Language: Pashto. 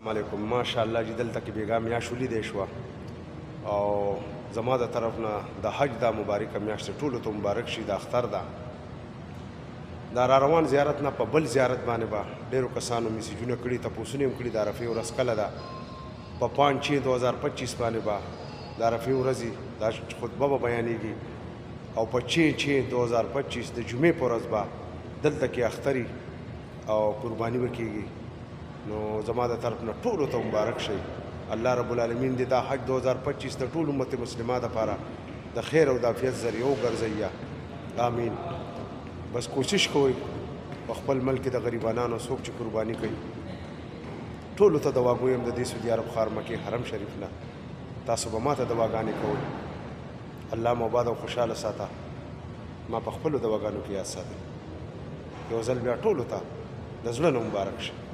علیکم ماشاءالله چې دلته کې بیګا میاشت ولیدی شوه او زما د طرف نه د حج دا مبارکه میاشت ټولو ته مبارک شي. د اختر ده دا را روان زیارت نه په بل زیارت باندې به ډېرو کسانو میسیجونه کړي تپوسونه یې هم کړي د عرفې ورځ کله ده په 5/6/2025 باندې به د عرفې ورځې دا خطبه به بیانېږي او په 6/6/2025 د جمعې په ورځ به دلته کې اختري او قرباني به کېږي. نو زما د طرف نه ټولو ته مبارک شي. الله رب العالمین دې دا حج 2025 د ټول امت مسلمه دپاره د خیر او د عافیت ذریعه وګرځوي. آمین. بس کوشش کوئ په خپل ملک کې د غریبانانو څوک چې قرباني کوي ټولو ته دعا ګویم د دې سعودي عرب ښار مکې حرم شریف نه تاسو به ما ته دعاګانې کوئ. الله مو آباد او خوشحاله ساته. ما په خپلو دعاګانو کې یاد ساتئ. یو ځل بیا ټولو ته د زړه نه مبارک شه.